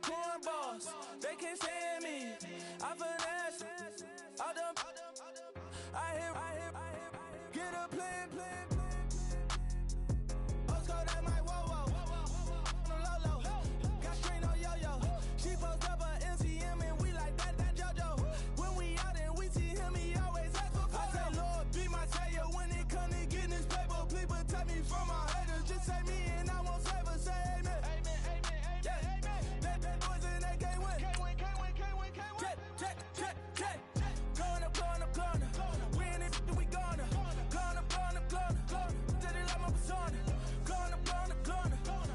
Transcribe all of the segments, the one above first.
touring boss. They can't stand me. I finesse. I done. I hit. Get a plan. Let's go that my whoa. No low. Got screen on yo-yo. She post up a MCM and we like that JoJo. When we out and we see him, he always ask for photo. I say, Lord, be my savior when it come to getting this paper. Please protect me from my haters. Just say me and I won't save her. Say amen. That boys and they can't win. Check. Going up. We in it, we gonna. Going up. Till they like my persona. Going up.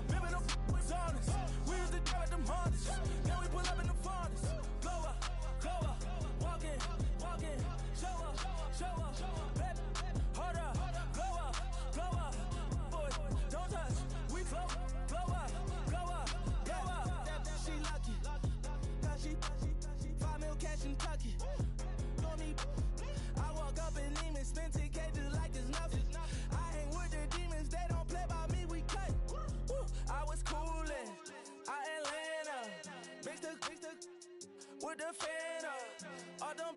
Living up was honest. We used to drive them Hondas. Now we pull up in the Fondas. Go up. Walking. Show up. Hold up. Go up. Boys, don't touch. We flow up. She lucky. Cause she 5 mil cash in Kentucky. I walk up in demons, spend 10K just like it's nothing. I hang with the demons, they don't play by me, we cut. I was coolin', Atlanta, mixed with the Fanta. All them,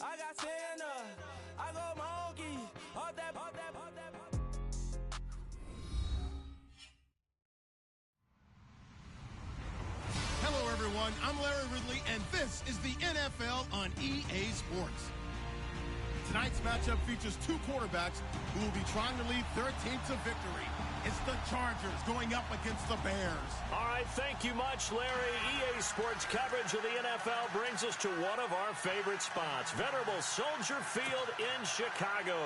I got Santa, I go monkey, all that. Hello, everyone. I'm Larry Ridley, and this is the NFL on EA Sports. Tonight's matchup features two quarterbacks who will be trying to lead their team to victory. It's the Chargers going up against the Bears. All right, thank you much, Larry. EA Sports coverage of the NFL brings us to one of our favorite spots, venerable Soldier Field in Chicago.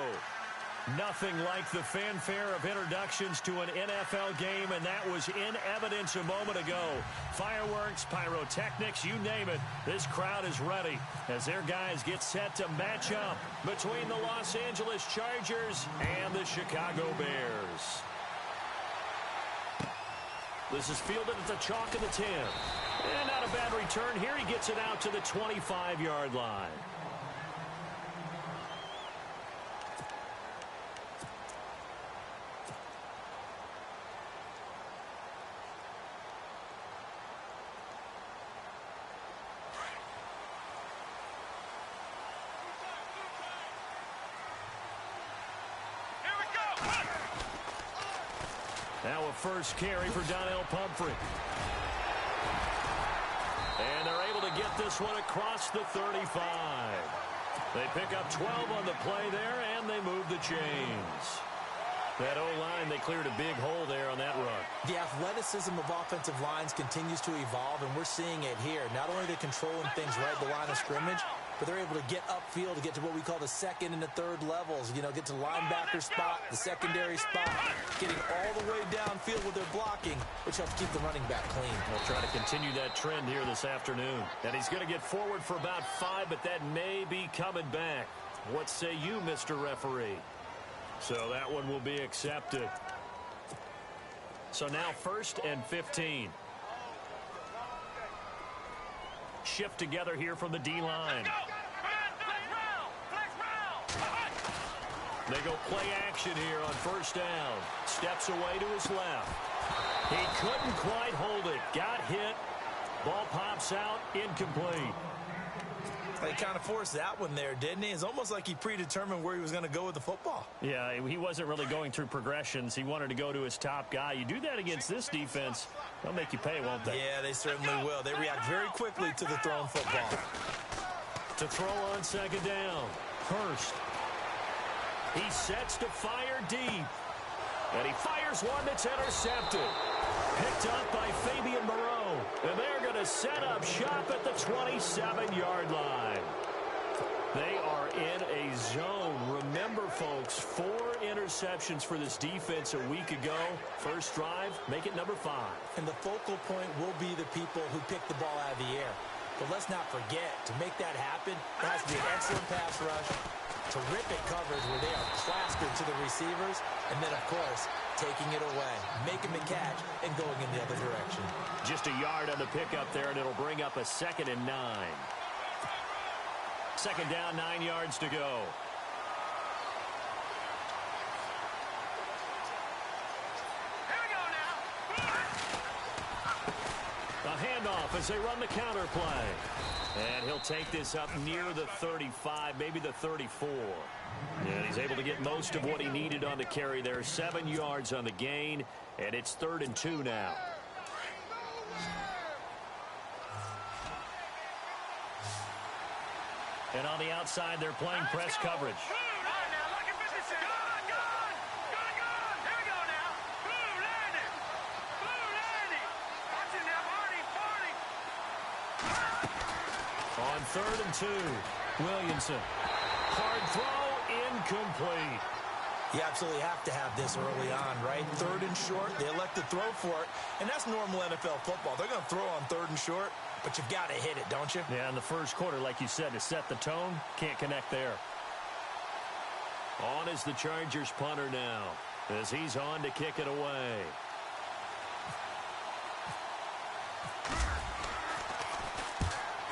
Nothing like the fanfare of introductions to an NFL game, and that was in evidence a moment ago. Fireworks, pyrotechnics, you name it. This crowd is ready as their guys get set to match up between the Los Angeles Chargers and the Chicago Bears. This is fielded at the chalk of the 10. And not a bad return here. He gets it out to the 25-yard line. Now a first carry for Donnell Pumphrey. And they're able to get this one across the 35. They pick up 12 on the play there, and they move the chains. That O-line, they cleared a big hole there on that run. The athleticism of offensive lines continues to evolve, and we're seeing it here. Not only are they controlling things right at the line of scrimmage, but they're able to get upfield to get to what we call the second and the third levels. You know, get to the linebacker spot, the secondary spot, getting all the way downfield with their blocking, which helps keep the running back clean. We'll try to continue that trend here this afternoon. And he's going to get forward for about 5, but that may be coming back. What say you, Mr. Referee? So that one will be accepted. So now 1st and 15. Shift together here from the D-line. They go play action here on 1st down. Steps away to his left. He couldn't quite hold it. Got hit. Ball pops out. Incomplete. He kind of forced that one there, didn't he? It's almost like he predetermined where he was going to go with the football. Yeah, he wasn't really going through progressions. He wanted to go to his top guy. You do that against this defense, they'll make you pay, won't they? Yeah, they certainly will. They react very quickly to the thrown football. To throw on 2nd down. Hurst. He sets to fire deep. And he fires one that's intercepted. Picked up by Fabian Moreau. And they're going to set up shop at the 27-yard line. They are in a zone. Remember, folks, 4 interceptions for this defense a week ago. First drive, make it number 5. And the focal point will be the people who pick the ball out of the air. But let's not forget, to make that happen, there has to be an excellent pass rush, terrific coverage where they are plastered to the receivers, and then, of course, taking it away, making the catch, and going in the other direction. Just a yard on the pickup there, and it'll bring up a 2nd and 9. 2nd down, 9 yards to go. A handoff as they run the counter play. And he'll take this up near the 35, maybe the 34. And he's able to get most of what he needed on the carry there. 7 yards on the gain, and it's 3rd and 2 now. And on the outside, they're playing press coverage. On 3rd and 2, Williamson. Hard throw, incomplete. You absolutely have to have this early on, right? 3rd and short, they elect to throw for it, and that's normal NFL football. They're going to throw on 3rd and short, but you've got to hit it, don't you? Yeah, in the first quarter, like you said, to set the tone, can't connect there. On is the Chargers punter now, as he's on to kick it away.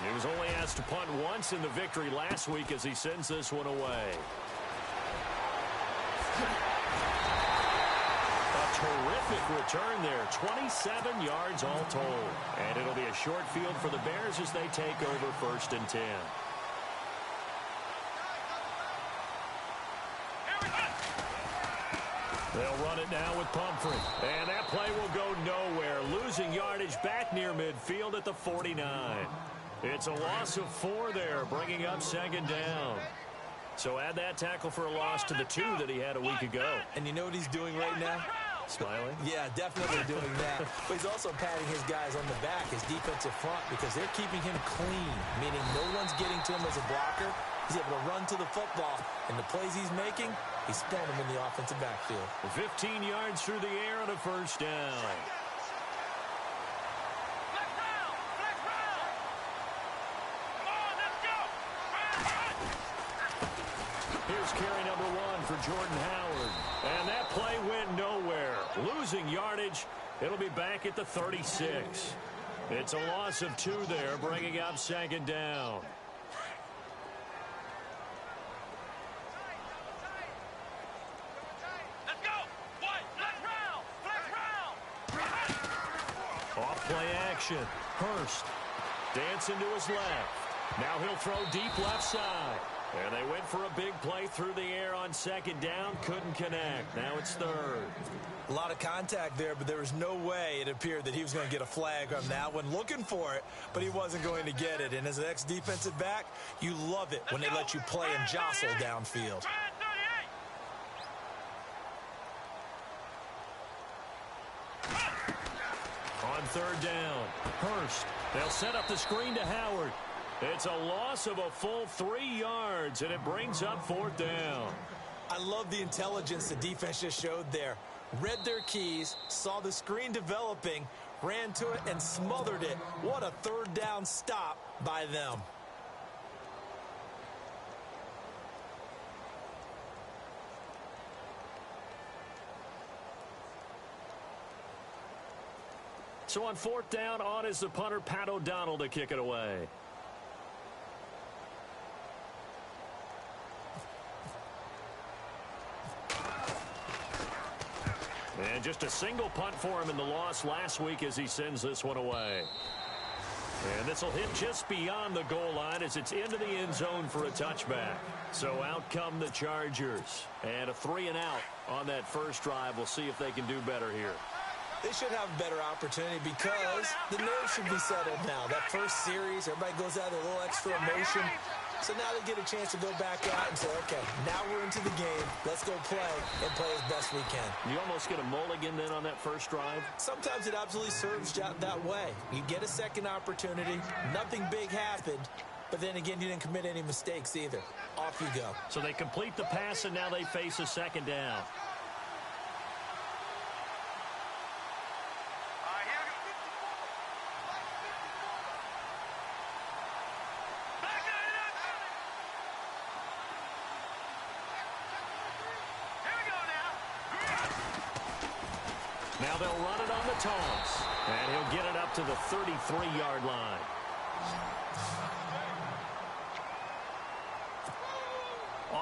He was only asked to punt once in the victory last week as he sends this one away. A terrific return there. 27 yards all told. And it'll be a short field for the Bears as they take over 1st and 10. They'll run it now with Pumphrey. And that play will go nowhere. Losing yardage back near midfield at the 49. It's a loss of 4 there, bringing up 2nd down. So add that tackle for a loss to the 2 that he had a week ago. And you know what he's doing right now? Smiling? Yeah, definitely doing that. But he's also patting his guys on the back, his defensive front, because they're keeping him clean, meaning no one's getting to him as a blocker. He's able to run to the football, and the plays he's making, he's throwing them in the offensive backfield. 15 yards through the air on a 1st down. Here's carry number 1 for Jordan Howard. And that play went nowhere. Losing yardage. It'll be back at the 36. It's a loss of 2 there, bringing up 2nd down. Off-play action. Hurst dancing to his left. Now he'll throw deep left side. And they went for a big play through the air on 2nd down. Couldn't connect. Now it's 3rd. A lot of contact there, but there was no way it appeared that he was going to get a flag on that one. Looking for it, but he wasn't going to get it. And as an ex-defensive back, you love it when they let you play and jostle downfield. On 3rd down, Hurst. They'll set up the screen to Howard. It's a loss of a full 3 yards, and it brings up 4th down. I love the intelligence the defense just showed there. Read their keys, saw the screen developing, ran to it, and smothered it. What a 3rd down stop by them. So on 4th down, on is the punter, Pat O'Donnell, to kick it away. And just a single punt for him in the loss last week as he sends this one away. And this will hit just beyond the goal line as it's into the end zone for a touchback. So out come the Chargers. And a 3 and out on that first drive. We'll see if they can do better here. They should have a better opportunity because the nerves should be settled now. That first series, everybody goes out with a little extra emotion. So now they get a chance to go back out and say, okay, now we're into the game. Let's go play and play as best we can. You almost get a mulligan then on that first drive? Sometimes it absolutely serves that way. You get a second opportunity. Nothing big happened. But then again, you didn't commit any mistakes either. Off you go. So they complete the pass, and now they face a 2nd down. Now they'll run it on the toss. And he'll get it up to the 33-yard line.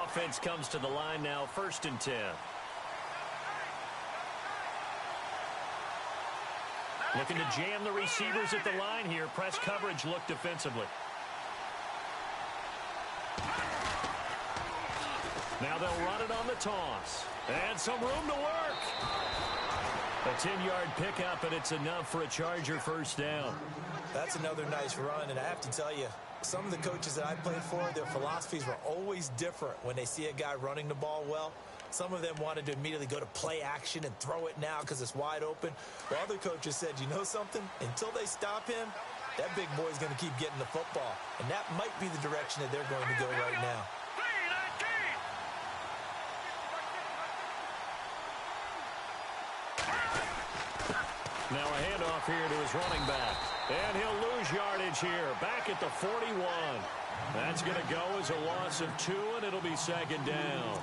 Offense comes to the line now, 1st and 10. Looking to jam the receivers at the line here. Press coverage look defensively. Now they'll run it on the toss. And some room to work. A 10-yard pickup, and it's enough for a Charger first down. That's another nice run, and I have to tell you, some of the coaches that I played for, their philosophies were always different when they see a guy running the ball well. Some of them wanted to immediately go to play action and throw it now because it's wide open. While other coaches said, you know something? Until they stop him, that big boy's going to keep getting the football. And that might be the direction that they're going to go right now. Now a handoff here to his running back. And he'll lose yardage here. Back at the 41. That's going to go as a loss of 2, and it'll be second down.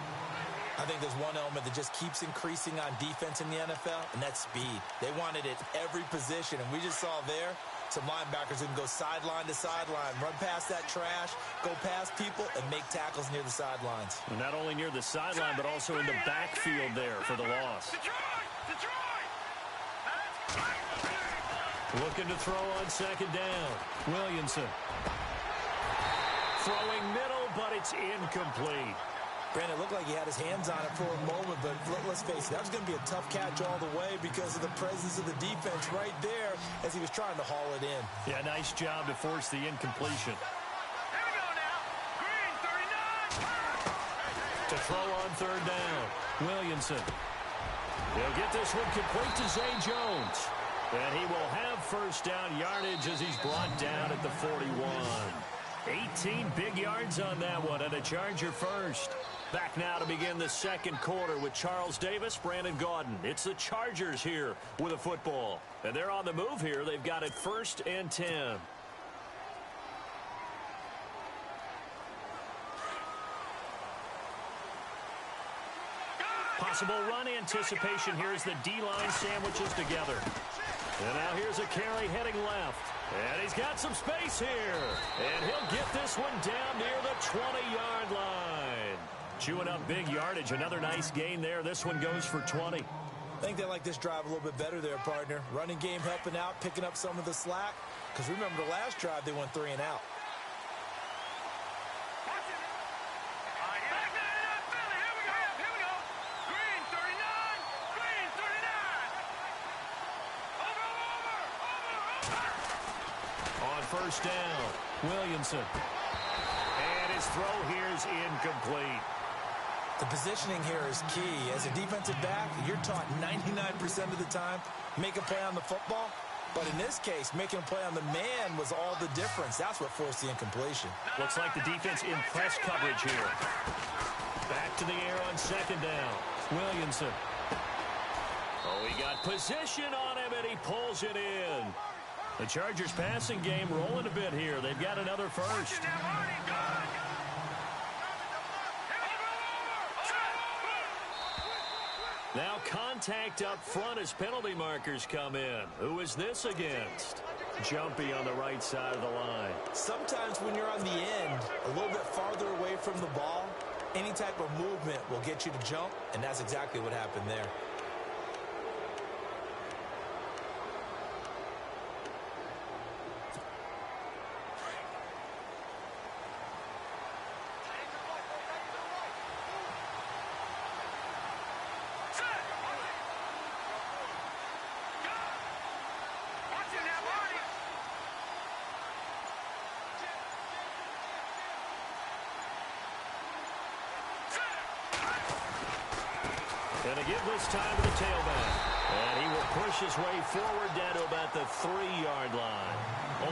I think there's one element that just keeps increasing on defense in the NFL, and that's speed. They want it at every position, and we just saw there some linebackers who can go sideline to sideline, run past that trash, go past people, and make tackles near the sidelines. And not only near the sideline, but also in the backfield there for the loss. Looking to throw on second down. Williamson. Throwing middle, but it's incomplete. Brandon, it looked like he had his hands on it for a moment, but let's face it, that was going to be a tough catch all the way because of the presence of the defense right there as he was trying to haul it in. Yeah, nice job to force the incompletion. Here we go now. Green, 39. To throw on third down. Williamson. He'll get this one complete to Zay Jones. And he will have first down yardage as he's brought down at the 41. 18 big yards on that one, and a Charger first. Back now to begin the second quarter with Charles Davis, Brandon Gaudin. It's the Chargers here with a football. And they're on the move here. They've got it 1st and 10. Possible run anticipation here as the D-line sandwiches together. And now here's a carry heading left. And he's got some space here. And he'll get this one down near the 20-yard line. Chewing up big yardage. Another nice gain there. This one goes for 20. I think they like this drive a little bit better there, partner. Running game helping out, picking up some of the slack. Because remember the last drive, they went 3 and out. First down, Williamson. And his throw here is incomplete. The positioning here is key. As a defensive back, you're taught 99% of the time, make a play on the football. But in this case, making a play on the man was all the difference. That's what forced the incompletion. Looks like the defense in press coverage here. Back to the air on second down. Williamson. Oh, he got position on him, and he pulls it in. The Chargers passing game rolling a bit here. They've got another first. Now contact up front as penalty markers come in. Who is this against? Jumpy on the right side of the line. Sometimes when you're on the end, a little bit farther away from the ball, any type of movement will get you to jump, and that's exactly what happened there. And a give this time to the tailback. And he will push his way forward down to about the 3-yard line.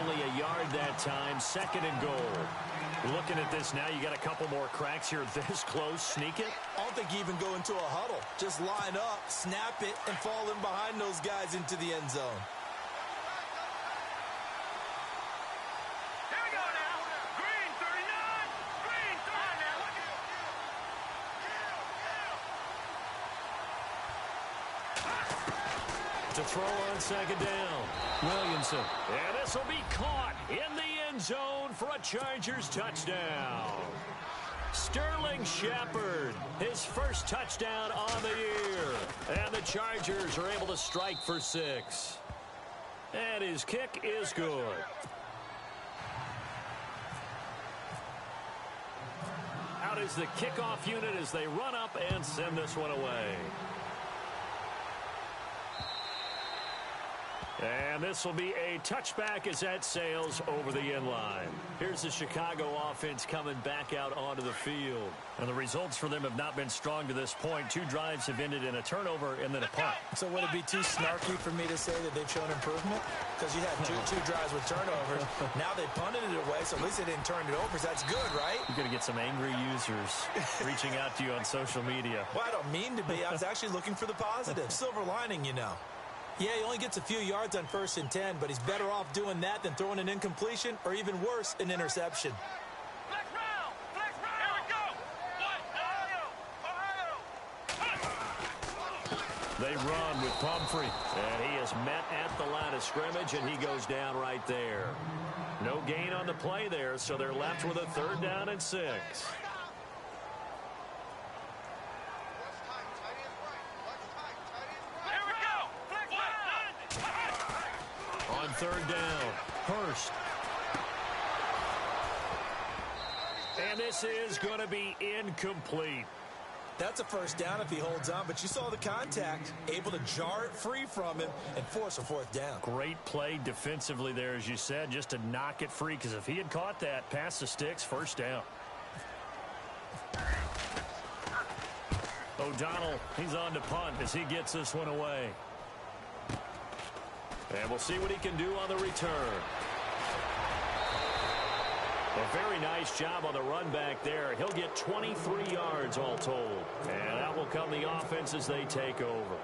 Only a yard that time, 2nd and goal. Looking at this now, you got a couple more cracks here this close. Sneak it? I don't think you even go into a huddle. Just line up, snap it, and fall in behind those guys into the end zone. Here we go now. Green, 39. Green, 39. To throw on second down, Williamson. And this will be caught in the end zone for a Chargers touchdown. Sterling Shepard, his first touchdown on the year. And the Chargers are able to strike for 6. And his kick is good. Out is the kickoff unit as they run up and send this one away. And this will be a touchback as that sails over the end line. Here's the Chicago offense coming back out onto the field. And the results for them have not been strong to this point. 2 drives have ended in a turnover and then a punt. So would it be too snarky for me to say that they've shown improvement? Because you had two drives with turnovers. Now they punted it away, so at least they didn't turn it over. So that's good, right? You're going to get some angry users reaching out to you on social media. Well, I don't mean to be. I was actually looking for the positive. Silver lining, you know. Yeah, he only gets a few yards on 1st and 10, but he's better off doing that than throwing an incompletion or even worse, an interception. Flex round! Flex round! Here we go! They run with Pumphrey, and he is met at the line of scrimmage, and he goes down right there. No gain on the play there, so they're left with a 3rd down and 6. On 3rd down, Hurst. And this is going to be incomplete. That's a 1st down if he holds on, but you saw the contact, able to jar it free from him and force a 4th down. Great play defensively there, as you said, just to knock it free, because if he had caught that, past the sticks, 1st down. O'Donnell, he's on to punt as he gets this one away. And we'll see what he can do on the return. A very nice job on the run back there. He'll get 23 yards all told. And out will come the offense as they take over.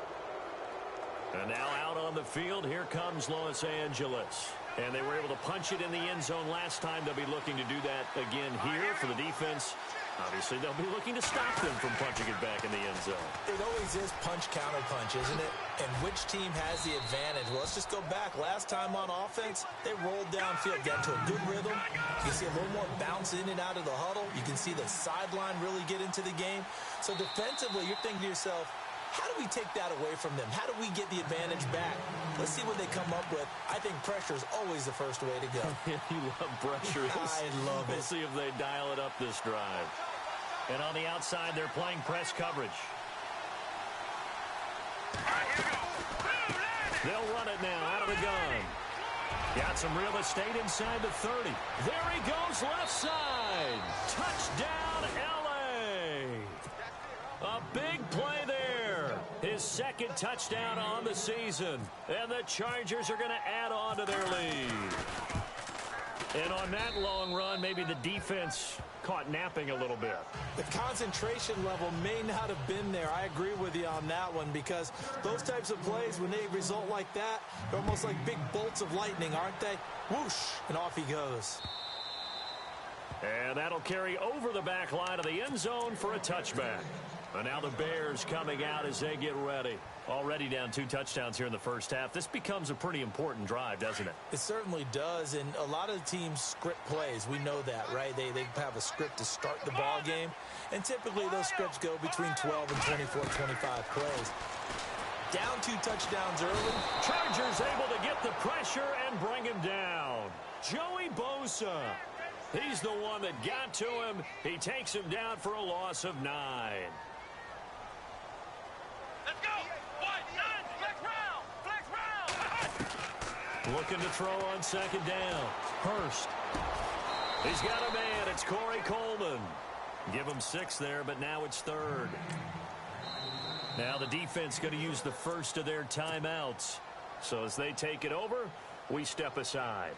And now out on the field, here comes Los Angeles. And they were able to punch it in the end zone last time. They'll be looking to do that again here for the defense. Obviously, they'll be looking to stop them from punching it back in the end zone. It always is punch-counter-punch, isn't it? And which team has the advantage? Well, let's just go back. Last time on offense, they rolled downfield, got into a good rhythm. You can see a little more bounce in and out of the huddle. You can see the sideline really get into the game. So defensively, you're thinking to yourself, how do we take that away from them? How do we get the advantage back? Let's see what they come up with. I think pressure is always the first way to go. You love pressure. I love it. We'll see if they dial it up this drive. And on the outside, they're playing press coverage. They'll run it now out of the gun. Got some real estate inside the 30. There he goes left side. Touchdown, L.A. A big play there. His 2nd touchdown on the season. And the Chargers are going to add on to their lead. And on that long run, maybe the defense caught napping a little bit. The concentration level may not have been there. I agree with you on that one, because those types of plays, when they result like that, they're almost like big bolts of lightning, aren't they? Whoosh, and off he goes. And that'll carry over the back line of the end zone for a touchback. And now the Bears coming out as they get ready. Already down 2 touchdowns here in the first half. This becomes a pretty important drive, doesn't it? It certainly does, and a lot of teams script plays. We know that, right? They have a script to start the ball game, and typically those scripts go between 12 and 24, 25 plays. Down 2 touchdowns early. Chargers able to get the pressure and bring him down. Joey Bosa. He's the one that got to him. He takes him down for a loss of 9. Let's go! Flex round! Looking to throw on 2nd down. Hurst. He's got a man. It's Corey Coleman. Give him 6 there, but now it's 3rd. Now the defense going to use the first of their timeouts. So as they take it over, we step aside.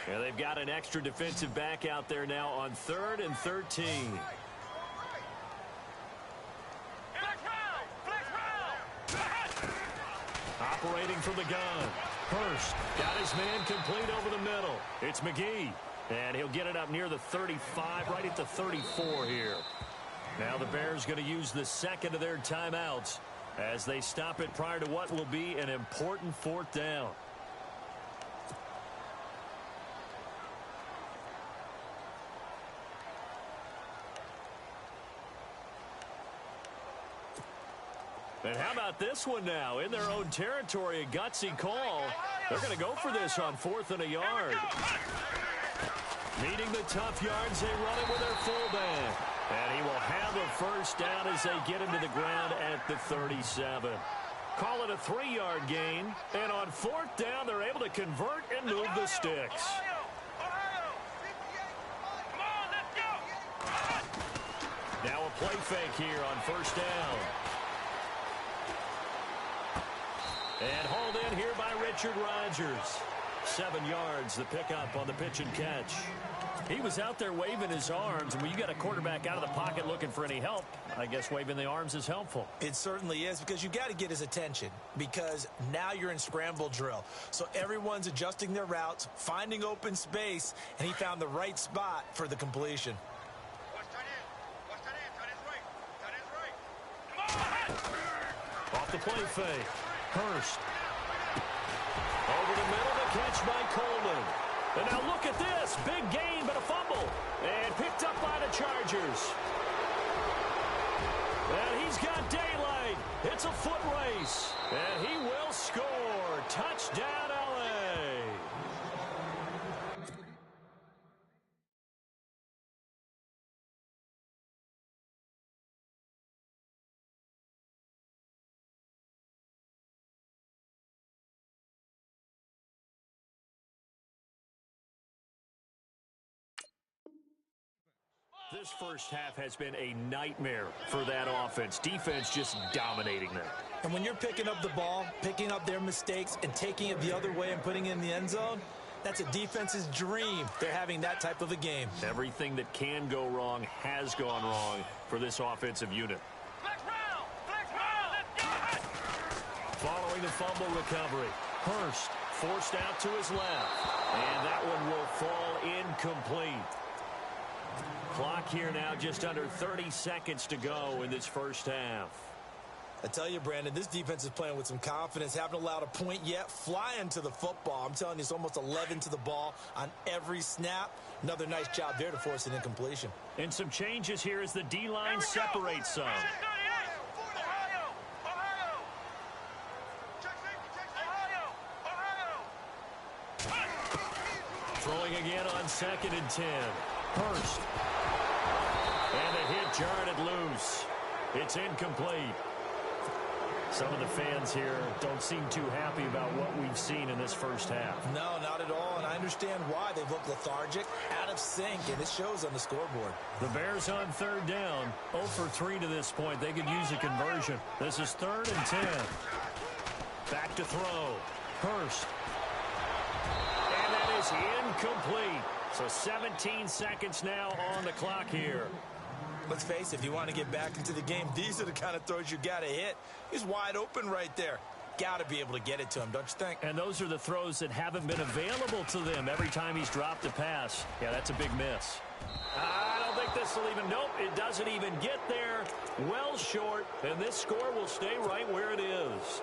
And they've got an extra defensive back out there now on 3rd and 13. Operating from the gun. Hurst got his man complete over the middle. It's McGee. And he'll get it up near the 35, right at the 34 here. Now the Bears going to use the 2nd of their timeouts as they stop it prior to what will be an important 4th down. And how about this one now? In their own territory, a gutsy call. They're going to go for this on 4th and a yard. Needing the tough yards, they run it with their fullback. And he will have a first down as they get him to the ground at the 37. Call it a 3-yard gain. And on 4th down, they're able to convert and move the sticks. Now a play fake here on 1st down. And hauled in here by Richard Rodgers. 7 yards, the pickup on the pitch and catch. He was out there waving his arms, and when you got a quarterback out of the pocket looking for any help, I guess waving the arms is helpful. It certainly is, because you got to get his attention, because now you're in scramble drill. So everyone's adjusting their routes, finding open space, and he found the right spot for the completion. Off the play fake. Hurst. Over the middle, the catch by Coleman. And now look at this. Big gain, but a fumble. And picked up by the Chargers. And he's got daylight. It's a foot race. And he will score. Touchdown, L.A. This first half has been a nightmare for that offense. Defense just dominating them. And when you're picking up the ball, picking up their mistakes, and taking it the other way and putting it in the end zone, that's a defense's dream. They're having that type of a game. Everything that can go wrong has gone wrong for this offensive unit. Following the fumble recovery, Hurst forced out to his left. And that one will fall incomplete. Clock here now, just under 30 seconds to go in this first half. I tell you, Brandon, this defense is playing with some confidence. Haven't allowed a point yet. Flying to the football. I'm telling you, it's almost 11 to the ball on every snap. Another nice job there to force an incompletion. And some changes here as the D-line separates some. Throwing again on 2nd and 10. Hurst. And the hit jarred it loose. It's incomplete. Some of the fans here don't seem too happy about what we've seen in this first half. No, not at all, and I understand why. They've looked lethargic, out of sync, and it shows on the scoreboard. The Bears on 3rd down, 0 for 3 to this point. They could use a conversion. This is 3rd and 10. Back to throw. Hurst. And that is incomplete. So 17 seconds now on the clock here. Let's face it, if you want to get back into the game, these are the kind of throws you got to hit. He's wide open right there. Got to be able to get it to him, don't you think? And those are the throws that haven't been available to them every time he's dropped a pass. Yeah, that's a big miss. I don't think this will even, nope, it doesn't even get there. Well short, and this score will stay right where it is.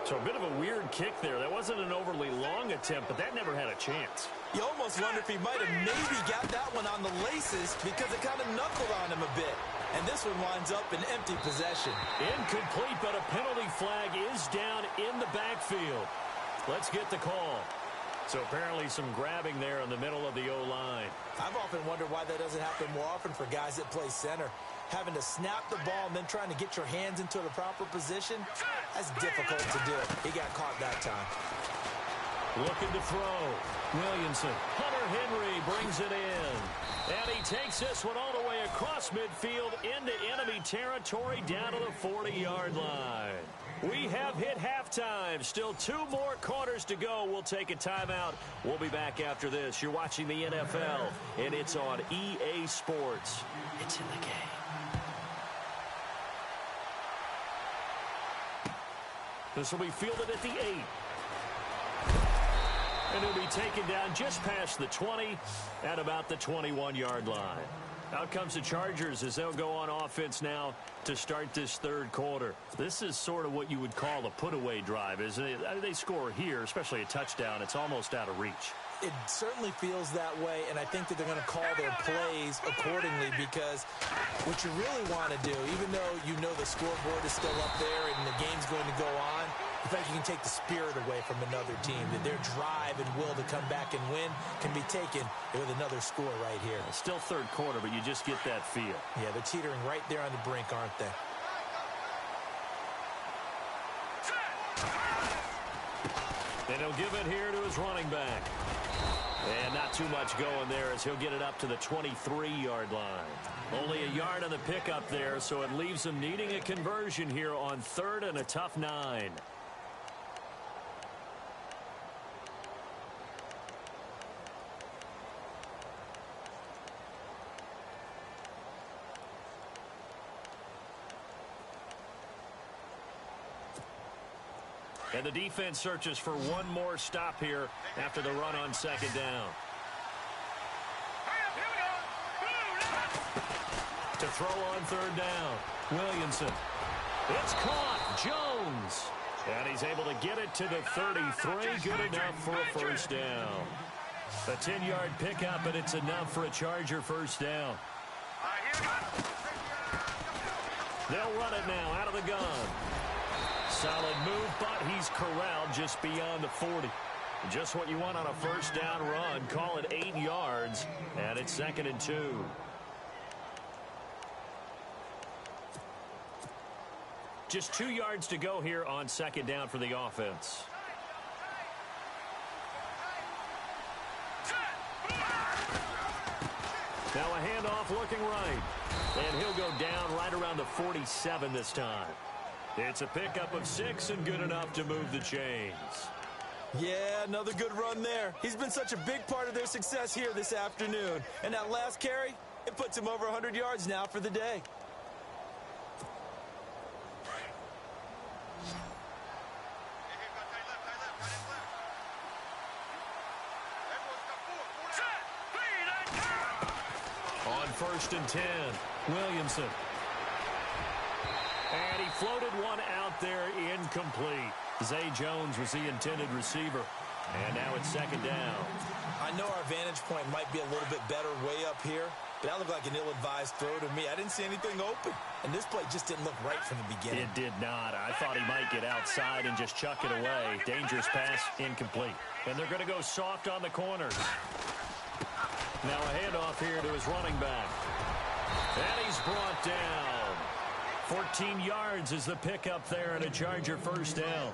So a bit of a weird kick there. That wasn't an overly long attempt, but that never had a chance. You almost wonder if he might have maybe got that one on the laces because it kind of knuckled on him a bit. And this one winds up in empty possession. Incomplete, but a penalty flag is down in the backfield. Let's get the call. So apparently some grabbing there in the middle of the O-line. I've often wondered why that doesn't happen more often for guys that play center. Having to snap the ball and then trying to get your hands into the proper position, that's difficult to do. He got caught that time. Looking to throw. Williamson. Hunter Henry brings it in. And he takes this one all the way across midfield into enemy territory down to the 40-yard line. We have hit halftime. Still 2 more quarters to go. We'll take a timeout. We'll be back after this. You're watching the NFL, and it's on EA Sports. It's in the game. This will be fielded at the 8. And he'll be taken down just past the 20 at about the 21-yard line. Out comes the Chargers as they'll go on offense now to start this 3rd quarter. This is sort of what you would call a put-away drive, isn't it? They score here, especially a touchdown. It's almost out of reach. It certainly feels that way, and I think that they're going to call their plays accordingly, because what you really want to do, even though you know the scoreboard is still up there and the game's going to go on, the fact you can take the spirit away from another team, that their drive and will to come back and win can be taken with another score right here. Still third quarter, but you just get that feel. Yeah, they're teetering right there on the brink, aren't they? And he'll give it here to his running back. And not too much going there as he'll get it up to the 23-yard line. Only a yard on the pickup there, so it leaves him needing a conversion here on 3rd and a tough 9. And the defense searches for one more stop here after the run on 2nd down. To throw on 3rd down, Williamson. It's caught, Jones. And he's able to get it to the 33, good enough for a 1st down. A 10-yard pickup, and it's enough for a Charger 1st down. They'll run it now out of the gun. Solid move, but he's corralled just beyond the 40. Just what you want on a 1st down run. Call it 8 yards, and it's 2nd and 2. Just 2 yards to go here on 2nd down for the offense. Now a handoff looking right. And he'll go down right around the 47 this time. It's a pickup of 6 and good enough to move the chains. Yeah, another good run there. He's been such a big part of their success here this afternoon. And that last carry, it puts him over 100 yards now for the day. On 1st and 10, Williamson. And he floated one out there incomplete. Zay Jones was the intended receiver. And now it's 2nd down. I know our vantage point might be a little bit better way up here, but that looked like an ill-advised throw to me. I didn't see anything open, and this play just didn't look right from the beginning. It did not. I thought he might get outside and just chuck it away. Dangerous pass, incomplete. And they're going to go soft on the corners. Now a handoff here to his running back. And he's brought down. 14 yards is the pickup there, and a Charger 1st down.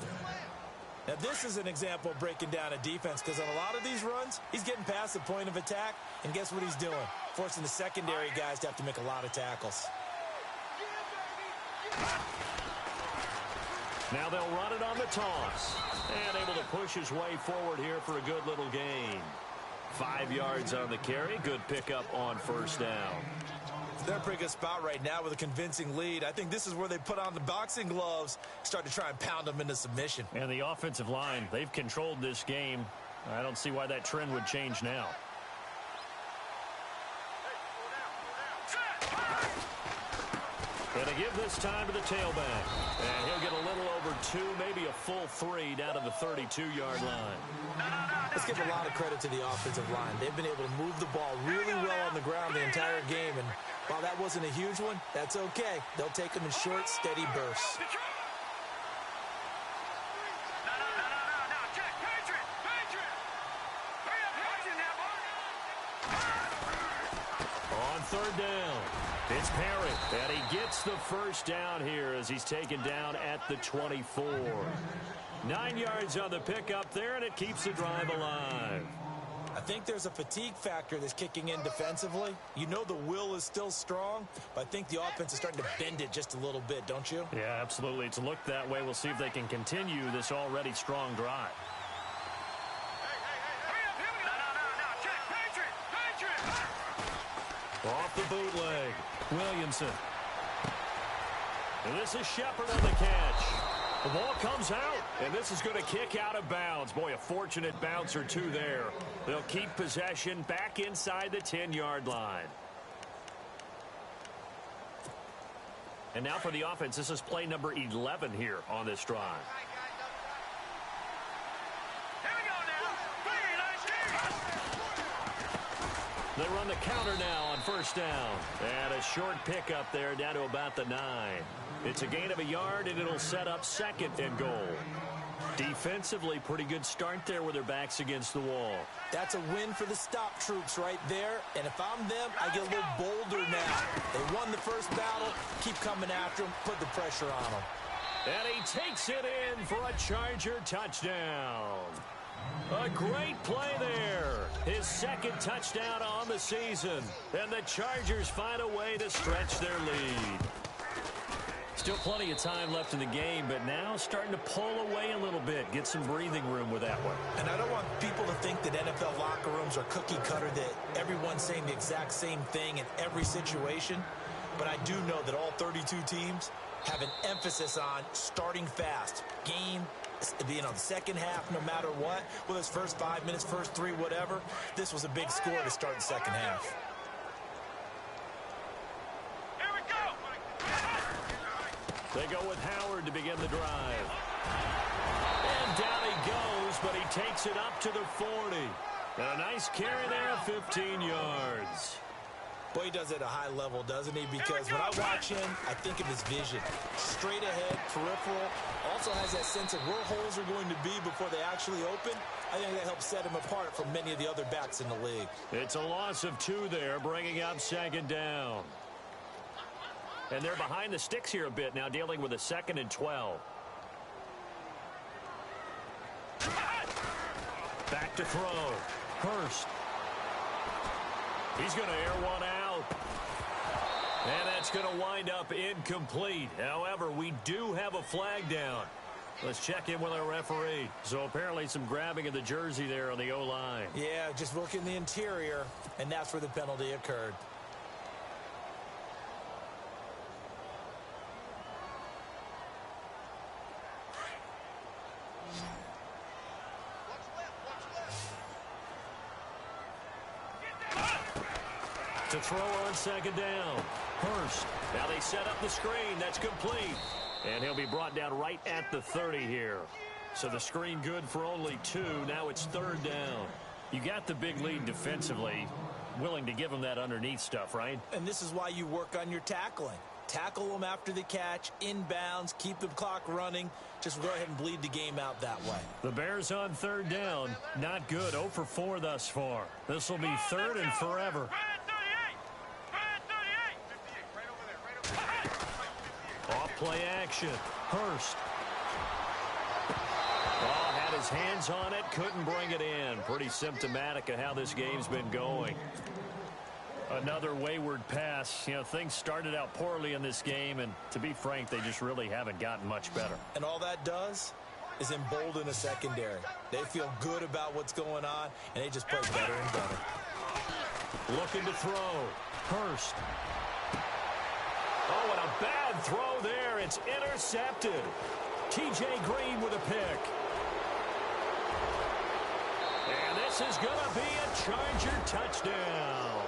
Now, this is an example of breaking down a defense, because on a lot of these runs, he's getting past the point of attack, and guess what he's doing? Forcing the secondary guys to have to make a lot of tackles. Now they'll run it on the toss. And able to push his way forward here for a good little gain. 5 yards on the carry. Good pickup on 1st down. They're in a pretty good spot right now with a convincing lead. I think this is where they put on the boxing gloves, start to try and pound them into submission. And the offensive line, they've controlled this game. I don't see why that trend would change now. And they give this time to the tailback. And he'll get a little over 2, maybe a full 3 down to the 32-yard line. Let's give a lot of credit to the offensive line. They've been able to move the ball really well on the ground the entire game. And while that wasn't a huge one, that's okay. They'll take them in short, steady bursts. On 3rd down, it's Perry, and he gets the 1st down here as he's taken down at the 24. 9 yards on the pickup there, and it keeps the drive alive. I think there's a fatigue factor that's kicking in defensively. You know the will is still strong, but I think the offense is starting to bend it just a little bit, don't you? Yeah, absolutely. It's looked that way. We'll see if they can continue this already strong drive. Off the bootleg, Williamson. And this is Shepard on the catch. The ball comes out, and this is going to kick out of bounds. Boy, a fortunate bounce or two there. They'll keep possession back inside the 10-yard line. And now for the offense, this is play number 11 here on this drive. Here we go now. 3, 19. They run the counter now on first down. And a short pickup there down to about the 9. It's a gain of a yard, and it'll set up 2nd and goal. Defensively, pretty good start there with their backs against the wall. That's a win for the stop troops right there. And if I'm them, I get a little bolder now. They won the first battle. Keep coming after them. Put the pressure on them. And he takes it in for a Charger touchdown. A great play there. His 2nd touchdown on the season. And the Chargers find a way to stretch their lead. Still plenty of time left in the game, but now starting to pull away a little bit. Get some breathing room with that one. And I don't want people to think that NFL locker rooms are cookie cutter, that everyone's saying the exact same thing in every situation. But I do know that all 32 teams have an emphasis on starting fast. Game, the second half, no matter what. Whether it's first 5 minutes, first 3, whatever. This was a big score to start the second half. They go with Howard to begin the drive. And down he goes, but he takes it up to the 40. And a nice carry there, 15 yards. Boy, he does it at a high level, doesn't he? Because when I watch him, I think of his vision. Straight ahead, peripheral. Also has that sense of where holes are going to be before they actually open. I think that helps set him apart from many of the other backs in the league. It's a loss of 2 there, bringing up 2nd down. And they're behind the sticks here a bit now, dealing with a 2nd and 12. Back to throw. Hurst. He's going to air one out. And that's going to wind up incomplete. However, we do have a flag down. Let's check in with our referee. So apparently some grabbing of the jersey there on the O-line. Yeah, just look in the interior, and that's where the penalty occurred. To throw on 2nd down. Hurst. Now they set up the screen. That's complete. And he'll be brought down right at the 30 here. So the screen good for only 2. Now it's 3rd down. You got the big lead defensively. Willing to give them that underneath stuff, right? And this is why you work on your tackling. Tackle them after the catch, inbounds, keep the clock running. Just go ahead and bleed the game out that way. The Bears on 3rd down. Not good. 0 for 4 thus far. This will be 3rd and forever. Off-play action. Hurst. Oh, had his hands on it. Couldn't bring it in. Pretty symptomatic of how this game's been going. Another wayward pass. You know, things started out poorly in this game, and to be frank, they just really haven't gotten much better. And all that does is embolden a secondary. They feel good about what's going on, and they just play better and better. Looking to throw. Hurst. Oh, and a bad throw there. It's intercepted. T.J. Green with a pick. And this is going to be a Charger touchdown.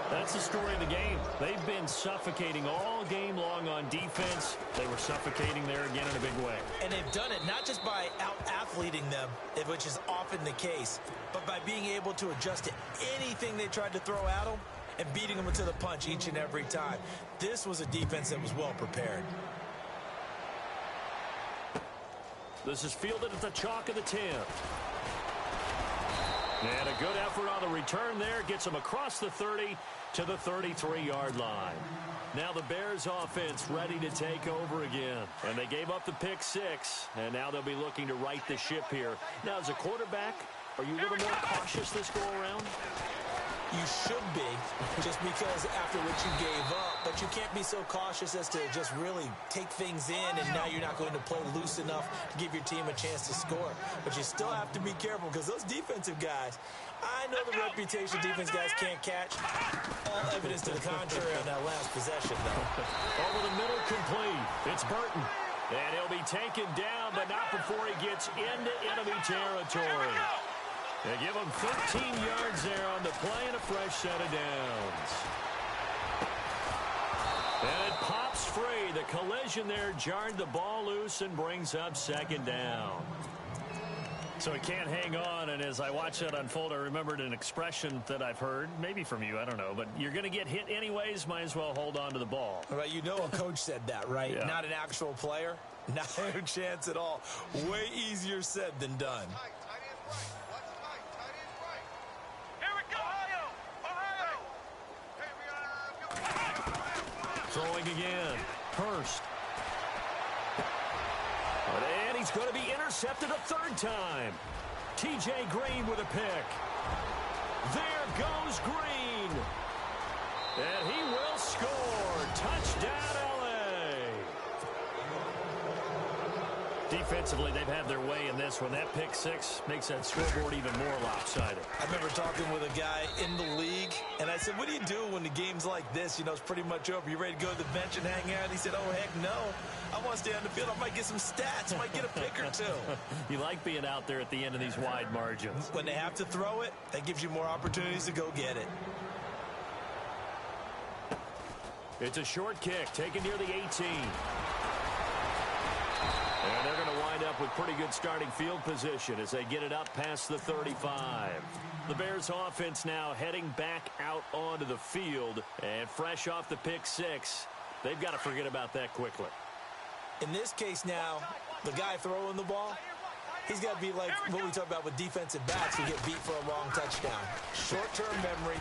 That's the story of the game. They've been suffocating all game long on defense. They were suffocating there again in a big way. And they've done it not just by out-athleting them, which is often the case, but by being able to adjust to anything they tried to throw at them and beating them to the punch each and every time. This was a defense that was well prepared. This is fielded at the chalk of the 10. And a good effort on the return there. Gets them across the 30 to the 33-yard line. Now the Bears offense ready to take over again. And they gave up the pick 6. And now they'll be looking to right the ship here. Now, as a quarterback, are you a little more cautious this go around? You should be, just because after what you gave up. But you can't be so cautious as to just really take things in, and now you're not going to play loose enough to give your team a chance to score. But you still have to be careful, because those defensive guys, I know the reputation defense guys can't catch. All evidence to the contrary on that last possession, though. Over the middle, complete. It's Burton. And he'll be taken down, but not before he gets into enemy territory. They give him 13 yards there on the play and a fresh set of downs. And it pops free. The collision there jarred the ball loose and brings up 2nd down. So he can't hang on, and as I watch that unfold, I remembered an expression that I've heard, maybe from you, I don't know, but you're going to get hit anyways, might as well hold on to the ball. Right, you know a coach said that, right? Yeah. Not an actual player. Not a chance at all. Way easier said than done. Throwing again. Hurst. And he's going to be intercepted a third time. T.J. Green with a pick. There goes Green. And he will score. Touchdown, L.A. Defensively, they've had their way in this one. That pick six makes that scoreboard even more lopsided. I remember talking with a guy in the league, and I said, what do you do when the game's like this? You know, it's pretty much over. You ready to go to the bench and hang out? He said, oh, heck no. I want to stay on the field. I might get some stats. I might get a pick or two. You like being out there at the end of these wide margins. When they have to throw it, that gives you more opportunities to go get it. It's a short kick taken near the 18. And they're going to wind up with pretty good starting field position as they get it up past the 35. The Bears offense now heading back out onto the field. And fresh off the pick six, they've got to forget about that quickly. In this case now, the guy throwing the ball, he's got to be like what we talk about with defensive backs who get beat for a long touchdown. Short-term memory,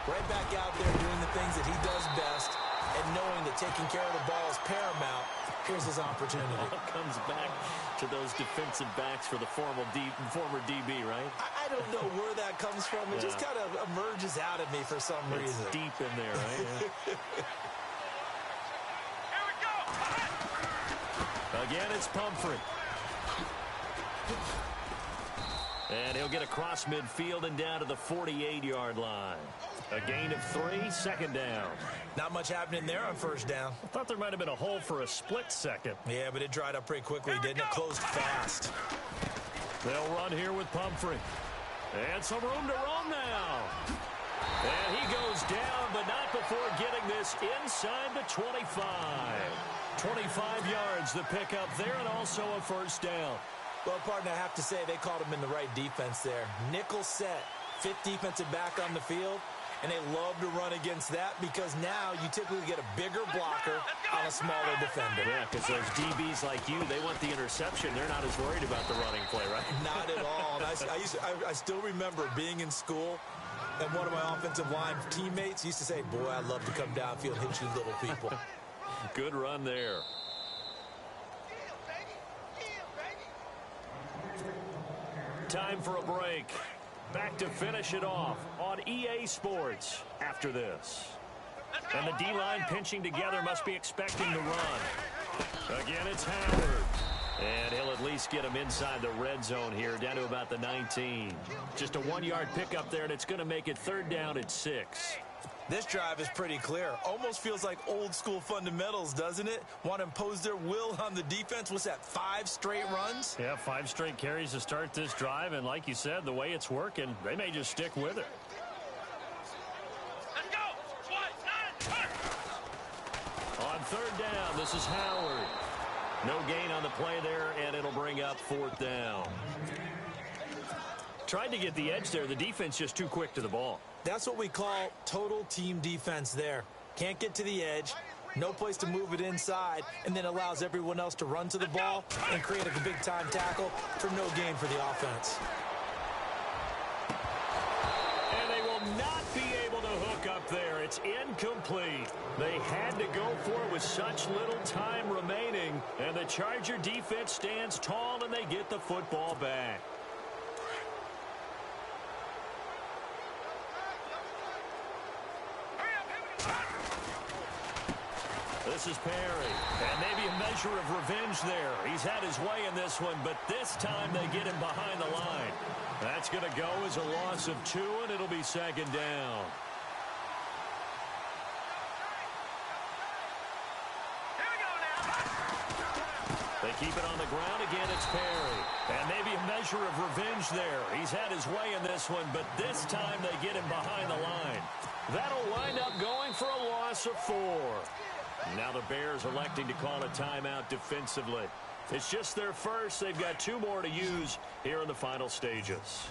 right back out there doing the things that he does best, and knowing that taking care of the ball is paramount. Here's his opportunity. It all comes back to those defensive backs for the former DB, right? I don't know where that comes from. It just kind of emerges out of me for some reason. It's deep in there, right? Yeah. Again, it's Pumphrey. And he'll get across midfield and down to the 48-yard line. A gain of 3, second down. Not much happening there on first down. I thought there might have been a hole for a split second. Yeah, but it dried up pretty quickly, didn't it? Closed fast. They'll run here with Pumphrey. And some room to run now. And he goes down, but not before getting this inside the 25. 25 yards, the pickup there, and also a first down. Well, partner, I have to say they called him in the right defense there. Nickel set, fifth defensive back on the field, and they love to run against that because now you typically get a bigger blocker on a smaller defender. Yeah, because those DBs like you, they want the interception. They're not as worried about the running play, right? Not at all. And I still remember being in school, and one of my offensive line teammates used to say, boy, I love to come downfield and hit you little people. Good run there. Time for a break. Back to finish it off on EA Sports after this. And the D-line pinching together must be expecting the run. Again, it's Howard. And he'll at least get him inside the red zone here, down to about the 19. Just a 1-yard pickup there, and it's going to make it third down at 6. This drive is pretty clear. Almost feels like old school fundamentals, doesn't it? Want to impose their will on the defense. What's that, 5 straight runs? Yeah, 5 straight carries to start this drive. And like you said, the way it's working, they may just stick with it. Let's go. On third down, this is Howard. No gain on the play there, and it'll bring up fourth down. Tried to get the edge there. The defense just too quick to the ball. That's what we call total team defense there. Can't get to the edge, no place to move it inside, and then allows everyone else to run to the ball and create a big-time tackle for no gain for the offense. And they will not be able to hook up there. It's incomplete. They had to go for it with such little time remaining, and the Charger defense stands tall, and they get the football back. This is Perry, and maybe a measure of revenge there. He's had his way in this one, but this time they get him behind the line. That's going to go as a loss of 2, and it'll be second down. Here we go now. They keep it on the ground. Again, it's Perry. And maybe a measure of revenge there. He's had his way in this one, but this time they get him behind the line. That'll wind up going for a loss of 4. Now the Bears electing to call a timeout defensively. It's just their first. They've got 2 more to use here in the final stages.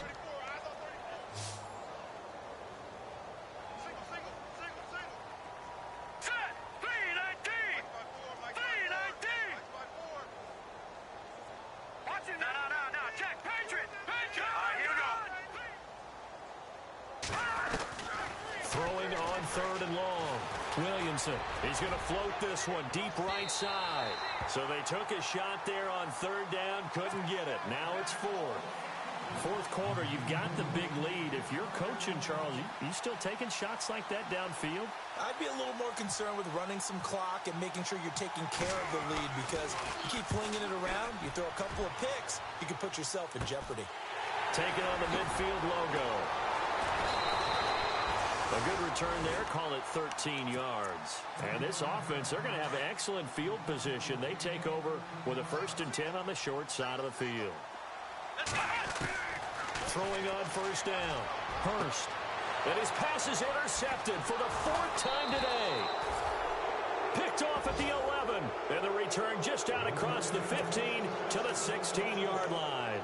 Throwing on 3rd and long. Williamson, he's going to float this one deep right side. So they took a shot there on 3rd down, couldn't get it. Now it's 4th. 4th quarter, you've got the big lead. If you're coaching, Charles, you still taking shots like that downfield? I'd be a little more concerned with running some clock and making sure you're taking care of the lead, because you keep flinging it around, you throw a couple of picks, you can put yourself in jeopardy. Taking on the midfield logo. A good return there, call it 13 yards. And this offense, they're going to have excellent field position. They take over with a 1st and 10 on the short side of the field. Throwing on 1st down. Hurst. And his pass is intercepted for the 4th time today. Picked off at the 11. And the return just out across the 15 to the 16-yard line.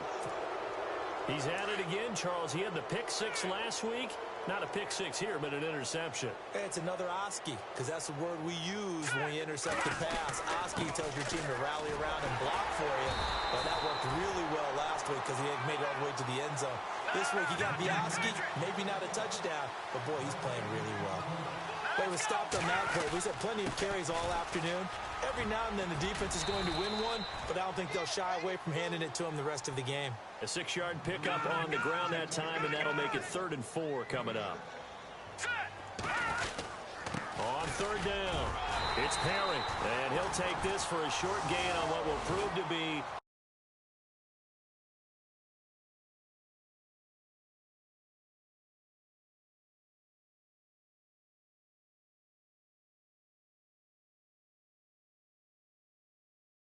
He's at it again, Charles. He had the pick 6 last week. Not a pick 6 here, but an interception. It's another Oski, because that's the word we use when we intercept the pass. Oski tells your team to rally around and block for you. Well, that worked really well last week because he made it all the way to the end zone. This week he got the Oski, maybe not a touchdown, but boy, he's playing really well. But he was stopped on that play. We've had plenty of carries all afternoon. Every now and then the defense is going to win one, but I don't think they'll shy away from handing it to him the rest of the game. A 6-yard pickup on the ground that time, and that'll make it 3rd and 4 coming up. On 3rd down, it's Perry, and he'll take this for a short gain on what will prove to be